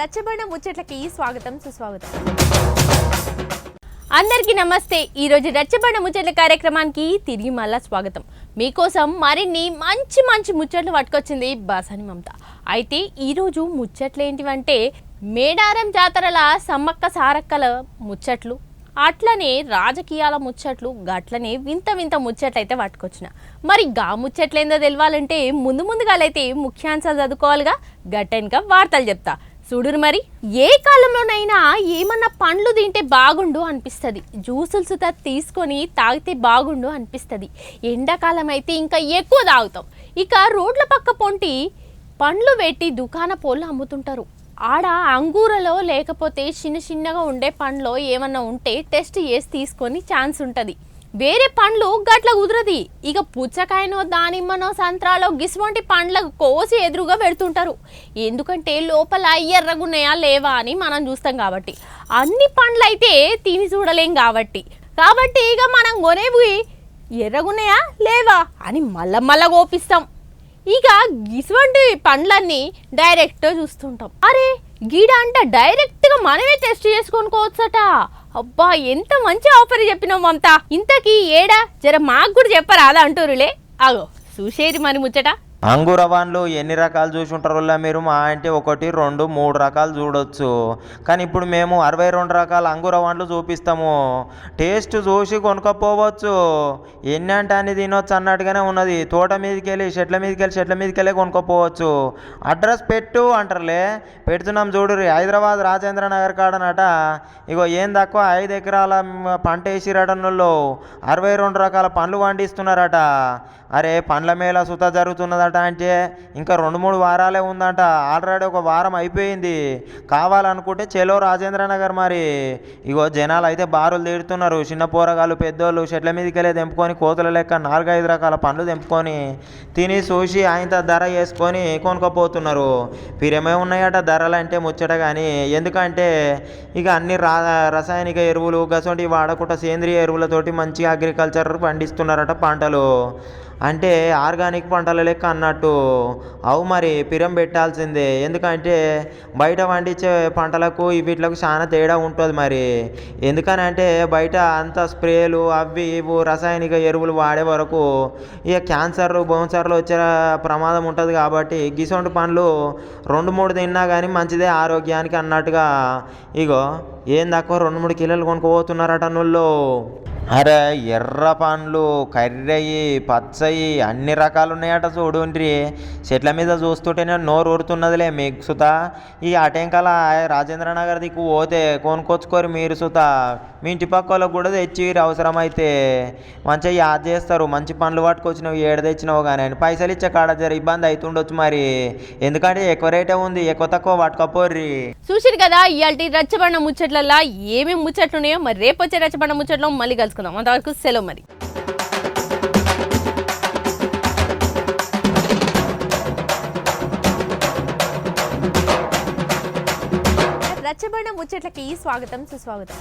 రచ్చబండ ముచ్చట్లకి స్వాగతం సుస్వాగతం. అందరికీ నమస్తే. ఈరోజు రచ్చబండ ముచ్చట్ల కార్యక్రమానికి తిరిగి మళ్ళా స్వాగతం. మీకోసం మరిన్ని మంచి మంచి ముచ్చట్లు పట్టుకొచ్చింది బాసాని మమత. అయితే ఈరోజు ముచ్చట్లు ఏంటివంటే మేడారం జాతరల సమ్మక్క సారక్కల ముచ్చట్లు, అట్లనే రాజకీయాల ముచ్చట్లు, గట్లనే వింత వింత ముచ్చట్లు అయితే పట్టుకొచ్చిన. మరి గా ముచ్చట్లు ఏందో తెలియాలంటే ముందుగాలైతే ముఖ్యాంశాలు చదువుకోవాలిగా. గట్టెనక వార్తలు చెప్తా చూడురు. మరి ఏ కాలంలోనైనా ఏమన్నా పండ్లు తింటే బాగుండు అనిపిస్తుంది, జ్యూసులు సుతా తీసుకొని తాగితే బాగుండు అనిపిస్తుంది. ఎండాకాలం అయితే ఇంకా ఎక్కువ తాగుతాం. ఇక రోడ్ల పక్క పొంటి పండ్లు పెట్టి దుకాణ పోళ్ళు అమ్ముతుంటారు. ఆడ అంగూరలో లేకపోతే చిన్నగా ఉండే పండ్లో ఏమన్నా ఉంటే టెస్ట్ చేసి తీసుకొని ఛాన్స్ ఉంటుంది. వేరే పండ్లు గట్ల కుదరది. ఇక పుచ్చకాయనో దానిమ్మనో సంత్రాలో గిసువంటి పండ్లకు కోసి ఎదురుగా పెడుతుంటారు. ఎందుకంటే లోపల ఎర్రగున్నాయా లేవా అని మనం చూస్తాం కాబట్టి. అన్ని పండ్లు అయితే తిని చూడలేం కాబట్టి ఇక మనం కొనేవి ఎర్రగున్నాయా లేవా అని మళ్ళా కోపిస్తాం. ఇక గిసువంటి పండ్లన్నీ డైరెక్ట్ చూస్తుంటాం. అరే గీడ అంట డైరెక్ట్గా మనమే టెస్ట్ చేసుకోవచ్చట. అబ్బా ఎంత మంచి ఆఫర్ చెప్పినావు మమత. ఇంతకీ ఏడా జర మాకు కూడా చెప్పరాదా అంటారులే. అగో చూసేది మరి ముచ్చట. అంగూర పండ్లు ఎన్ని రకాలు చూసి ఉంటారు మీరు? మా అంటే 1, 2, 3 రకాలు చూడొచ్చు. కానీ ఇప్పుడు మేము 62 రకాల అంగూర పండ్లు చూపిస్తాము. టేస్ట్ చూసి కొనుక్కోపోవచ్చు. ఎన్ని అంటే అన్ని తినొచ్చు అన్నట్టుగానే ఉన్నది. తోట మీదకి వెళ్ళి చెట్ల మీదకి వెళ్ళి కొనుక్కోపోవచ్చు. అడ్రస్ పెట్టు అంటారులే. పెడుతున్నాం చూడుర్రి. హైదరాబాద్ రాజేంద్ర నగర్ కాడనట. ఇగో ఏం తక్కువ 5 ఎకరాల పంట వేసిరటన్నుల్లో 62 రకాల పండ్లు పండిస్తున్నారట. అరే పండ్ల మేళ సుత జరుగుతున్నదట. అంటే ఇంకా 2-3 వారాలే ఉందంట. ఆల్రెడీ 1 వారం అయిపోయింది. కావాలనుకుంటే చెలో రాజేంద్ర నగర్. మరి ఇగో జనాలు అయితే బారులు తీరుతున్నారు. చిన్న పోరగాళ్ళు పెద్దోళ్ళు చెట్ల మీదకి వెళ్ళి తెంపుకొని కోతుల లెక్క 4-5 రకాల పండ్లు తెంపుకొని తిని చూసి ఆయన ధర వేసుకొని కొనుక్కపోతున్నారు. పిరమే ఉన్నాయట ధరలు అంటే ముచ్చట. కానీ ఎందుకంటే ఇక అన్ని రసాయనిక ఎరువులు గసొంటివి వాడకుండా సేంద్రియ ఎరువులతోటి మంచిగా అగ్రికల్చర్ పండిస్తున్నారట పంటలు. అంటే ఆర్గానిక్ పంటల లెక్క అన్నట్టు. అవు మరి పిరం పెట్టాల్సిందే. ఎందుకంటే బయట పండించే పంటలకు వీటికి చాలా తేడా ఉంటుంది. మరి ఎందుకని అంటే బయట అంత స్ప్రేలు అవి ఇవి రసాయనిక ఎరువులు వాడే వరకు ఇక క్యాన్సర్లు బౌన్సర్లు వచ్చే ప్రమాదం ఉంటుంది. కాబట్టి గిసొంటి పండ్లు 2-3 తిన్నా కానీ మంచిదే ఆరోగ్యానికి అన్నట్టుగా. ఇగో ఏం తక్కువ 2-3 కిలోలు కొనుక్కోపోతున్నారట నువ్వు. అరే ఎర్ర పండ్లు కర్రయి పచ్చయి అన్ని రకాలు ఉన్నాయట. చూడుండ్రి చెట్ల మీద చూస్తుంటేనే నోరు ఊరుతున్నదిలే మీకు సుత. ఈ అటెంకల రాజేంద్ర నగర్ దిక్కు పోతే కొనుక్కొచ్చుకోరు మీరు సుత. మీ ఇంటి పక్క వాళ్ళకు కూడా తెచ్చిరు అవసరమైతే. మంచిగా యాద్ చేస్తారు. మంచి పండ్లు పట్టుకొచ్చినావు ఏడు తెచ్చినావు కానీ అని పైసలు ఇచ్చే కాడ జర ఇబ్బంది అవుతుండొచ్చు. మరి ఎందుకంటే ఎక్కువ రేటే ఉంది. ఎక్కువ తక్కువ పట్టుకపోర్రి. చూసిరు కదా ఇయాల్టి రచ్చబండ ముచ్చట్లల్లా ఏమేమి ముచ్చట్లు ఉన్నాయో. మరి రేపు వచ్చే రచ్చబండ ముచ్చట్లో మళ్ళీ కలుసుకుందాం. అంతవరకు సెలవు. మరి రచ్చబండ ముచ్చట్లకి స్వాగతం సుస్వాగతం.